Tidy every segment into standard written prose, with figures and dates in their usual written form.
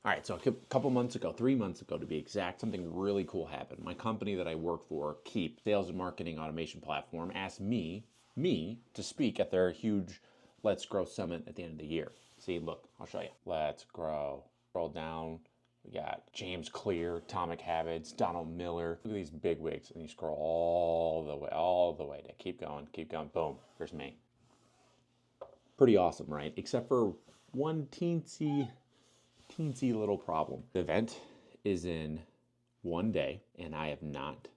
All right, so a couple months ago, 3 months ago to be exact, something really cool happened. My company that I work for, Keep, sales and marketing automation platform, asked me to speak at their huge Let's Grow Summit at the end of the year. See, look, I'll show you. Let's Grow. Scroll down. We got James Clear, Atomic Habits, Donald Miller. Look at these big wigs, and you scroll all the way to keep going. Boom, there's me. Pretty awesome, right? Except for one teensy little problem. The event is in one day, and I have not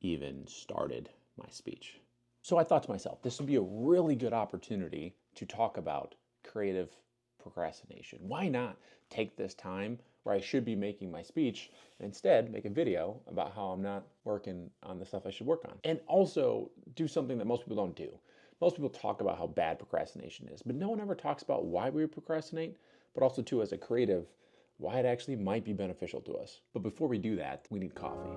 even started my speech. So I thought to myself, this would be a really good opportunity to talk about creative procrastination. Why not take this time where I should be making my speech and instead make a video about how I'm not working on the stuff I should work on? And also do something that most people don't do. Most people talk about how bad procrastination is, but no one ever talks about why we procrastinate, but also too, as a creative, why it actually might be beneficial to us. But before we do that, we need coffee.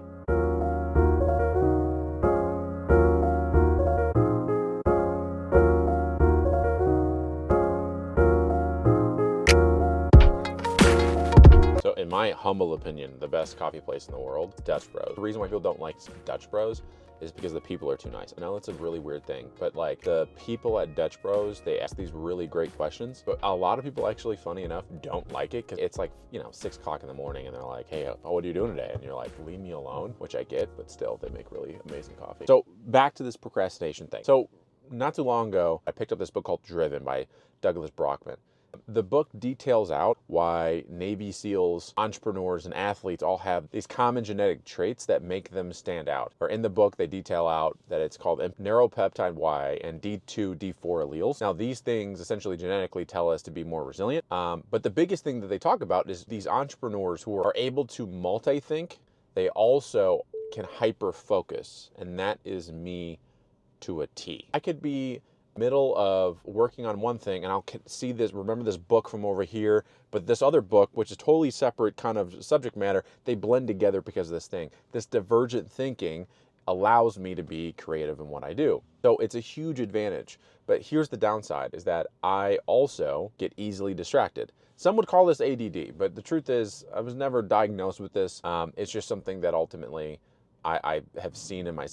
So in my humble opinion, the best coffee place in the world is Dutch Bros. The reason why people don't like Dutch Bros is because the people are too nice. I know it's a really weird thing, but like the people at Dutch Bros, they ask these really great questions, but a lot of people actually, funny enough, don't like it because it's like, 6 o'clock in the morning and they're like, hey, what are you doing today? And you're like, leave me alone, which I get, but still they make really amazing coffee. So back to this procrastination thing. So not too long ago, I picked up this book called Driven by Douglas Brockman. The book details out why Navy SEALs, entrepreneurs, and athletes all have these common genetic traits that make them stand out. Or in the book, they detail out that it's called neuropeptide Y and D2, D4 alleles. Now, these things essentially genetically tell us to be more resilient. But the biggest thing that they talk about is these entrepreneurs who are able to multi-think. They also can hyper-focus, and that is me to a T. I could be middle of working on one thing and I'll see this, remember this book from over here, but this other book, which is totally separate kind of subject matter, they blend together because of this thing. This divergent thinking allows me to be creative in what I do. So it's a huge advantage. But here's the downside, is that I also get easily distracted. Some would call this ADD, but the truth is I was never diagnosed with this. It's just something that ultimately I have seen in my...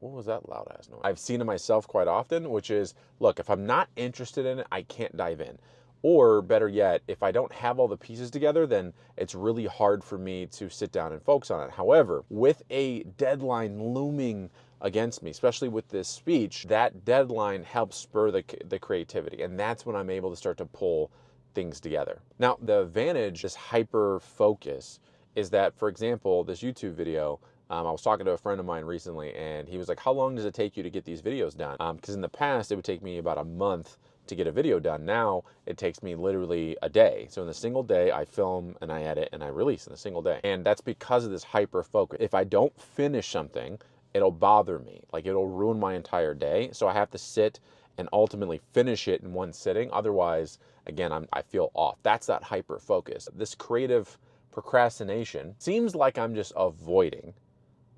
What was that loud ass noise? I've seen it myself quite often, which is, look, if I'm not interested in it, I can't dive in. Or better yet, if I don't have all the pieces together, then it's really hard for me to sit down and focus on it. However, with a deadline looming against me, especially with this speech, that deadline helps spur the creativity. And that's when I'm able to start to pull things together. Now, the advantage, this hyper focus, is that, for example, this YouTube video, I was talking to a friend of mine recently and he was like, how long does it take you to get these videos done? Because in the past, it would take me about a month to get a video done. Now, it takes me literally a day. So in a single day, I film and I edit and I release in a single day. And that's because of this hyper focus. If I don't finish something, it'll bother me. Like it'll ruin my entire day. So I have to sit and ultimately finish it in one sitting. Otherwise, again, I feel off. That's that hyper focus. This creative procrastination seems like I'm just avoiding.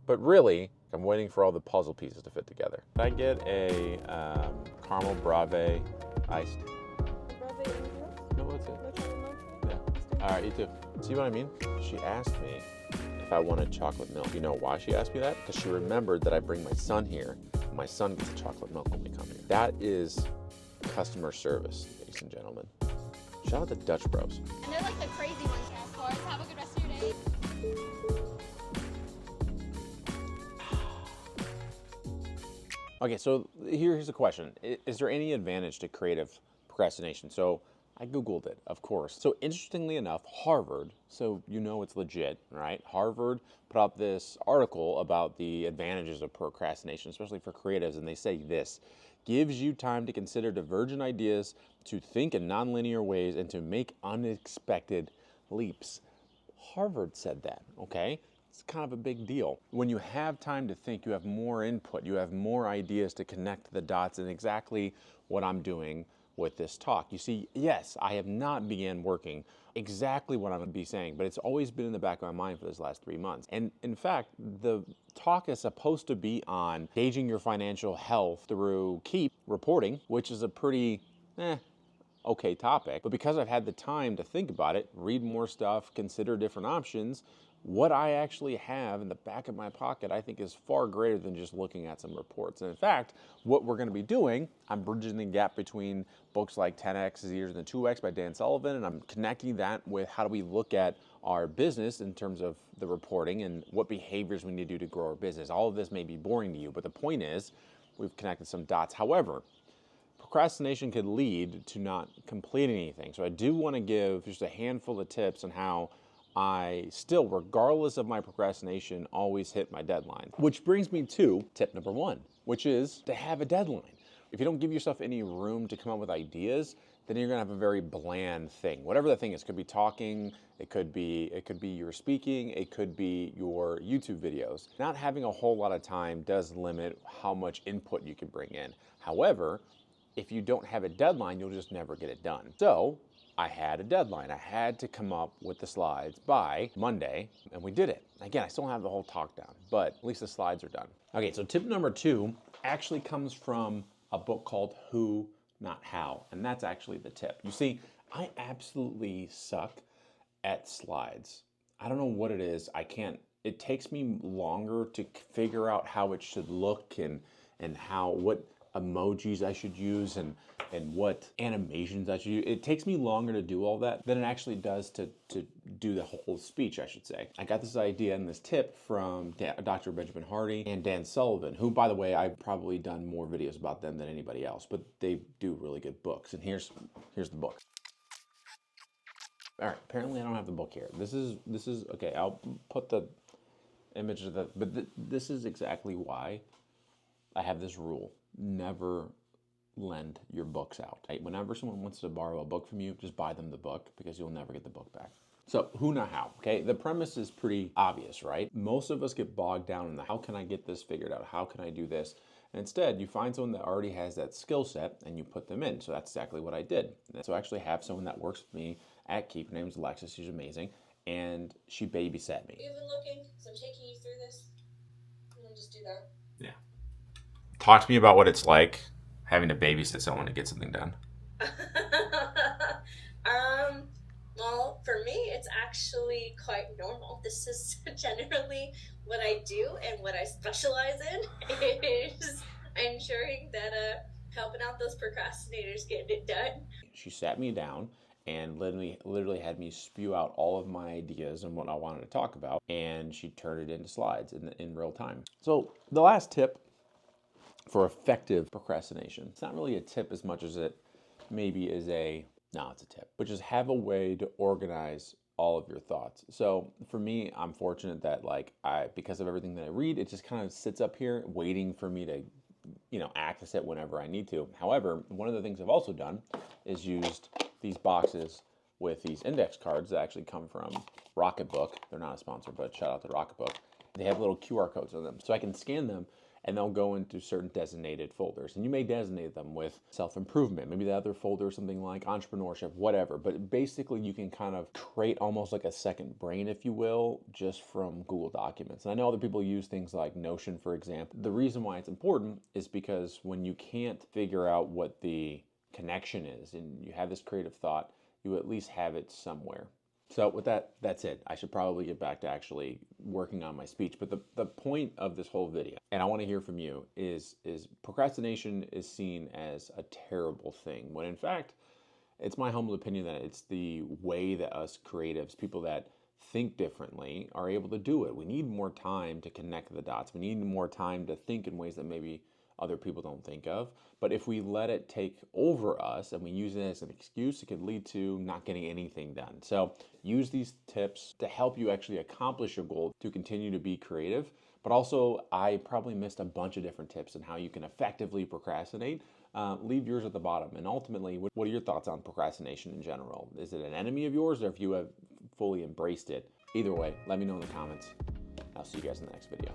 But really, I'm waiting for all the puzzle pieces to fit together. Did I get a caramel brave iced? Brave No, that's it. no chocolate milk? Yeah. All right, you too. See what I mean? She asked me if I wanted chocolate milk. You know why she asked me that? Because she remembered that I bring my son here. My son gets chocolate milk when we come here. That is customer service, ladies and gentlemen. Shout out to Dutch Bros. And they're like the crazy ones. Of course. Have a good rest of your day. Okay, so here's a question. Is there any advantage to creative procrastination? So I Googled it, of course. So interestingly enough, Harvard, so you know it's legit, right? Harvard put out this article about the advantages of procrastination, especially for creatives, and they say this: gives you time to consider divergent ideas, to think in nonlinear ways, and to make unexpected leaps. Harvard said that, okay? It's kind of a big deal. When you have time to think, you have more input, you have more ideas to connect the dots, and exactly what I'm doing with this talk. You see, yes, I have not began working exactly what I'm going to be saying, but it's always been in the back of my mind for this last 3 months. And in fact, the talk is supposed to be on gauging your financial health through Keep reporting, which is a pretty, okay topic, but because I've had the time to think about it, read more stuff, consider different options, what I actually have in the back of my pocket, I think is far greater than just looking at some reports. And in fact, what we're going to be doing, I'm bridging the gap between books like 10X is easier than 2X by Dan Sullivan, and I'm connecting that with how do we look at our business in terms of the reporting and what behaviors we need to do to grow our business. All of this may be boring to you, but the point is we've connected some dots. However, procrastination could lead to not completing anything. So I do want to give just a handful of tips on how I still, regardless of my procrastination, always hit my deadline. Which brings me to tip number 1, which is to have a deadline. If you don't give yourself any room to come up with ideas, then you're gonna have a very bland thing. Whatever that thing is, it could be talking, it could be your speaking, it could be your YouTube videos. Not having a whole lot of time does limit how much input you can bring in. However, if you don't have a deadline, you'll just never get it done. So I had a deadline. I had to come up with the slides by Monday, and we did it. Again, I still don't have the whole talk down, but at least the slides are done. Okay, so tip number 2 actually comes from a book called Who, Not How, and that's actually the tip. You see, I absolutely suck at slides. I don't know what it is. It takes me longer to figure out how it should look and what emojis I should use and what animations I should use. It takes me longer to do all that than it actually does to do the whole speech, I should say. I got this idea and this tip from Dr. Benjamin Hardy and Dan Sullivan, who, by the way, I've probably done more videos about them than anybody else, but they do really good books. And here's the book. All right, apparently I don't have the book here. This is okay, I'll put the image of that, but this is exactly why I have this rule. Never lend your books out. Right? Whenever someone wants to borrow a book from you, just buy them the book because you'll never get the book back. So who, not how, okay? The premise is pretty obvious, right? Most of us get bogged down in the how can I get this figured out? How can I do this? And instead, you find someone that already has that skill set and you put them in. So that's exactly what I did. So I actually have someone that works with me at Keep. Her name's Alexis. She's amazing. And she babysat me. You've been looking, so I'm taking you through this. I'm gonna just do that. Yeah. Talk to me about what it's like having to babysit someone to get something done. Well, for me, it's actually quite normal. This is generally what I do and what I specialize in is ensuring that helping out those procrastinators getting it done. She sat me down and literally had me spew out all of my ideas and what I wanted to talk about, and she turned it into slides in real time. So the last tip for effective procrastination, it's not really a tip as much as it maybe is it's a tip, which is have a way to organize all of your thoughts. So for me, I'm fortunate that because of everything that I read, it just kind of sits up here waiting for me to access it whenever I need to. However, one of the things I've also done is used these boxes with these index cards that actually come from Rocketbook. They're not a sponsor, but shout out to Rocketbook. They have little QR codes on them, so I can scan them and they'll go into certain designated folders. And you may designate them with self-improvement. Maybe the other folder is something like entrepreneurship, whatever. But basically you can kind of create almost like a second brain, if you will, just from Google Documents. And I know other people use things like Notion, for example. The reason why it's important is because when you can't figure out what the connection is and you have this creative thought, you at least have it somewhere. So with that, that's it. I should probably get back to actually working on my speech. But the point of this whole video, and I want to hear from you, is procrastination is seen as a terrible thing, when in fact, it's my humble opinion that it's the way that us creatives, people that think differently, are able to do it. We need more time to connect the dots. We need more time to think in ways that maybe other people don't think of. But if we let it take over us and we use it as an excuse, it could lead to not getting anything done. So use these tips to help you actually accomplish your goal to continue to be creative. But also, I probably missed a bunch of different tips on how you can effectively procrastinate. Leave yours at the bottom. And ultimately, what are your thoughts on procrastination in general? Is it an enemy of yours, or if you have fully embraced it? Either way, let me know in the comments. I'll see you guys in the next video.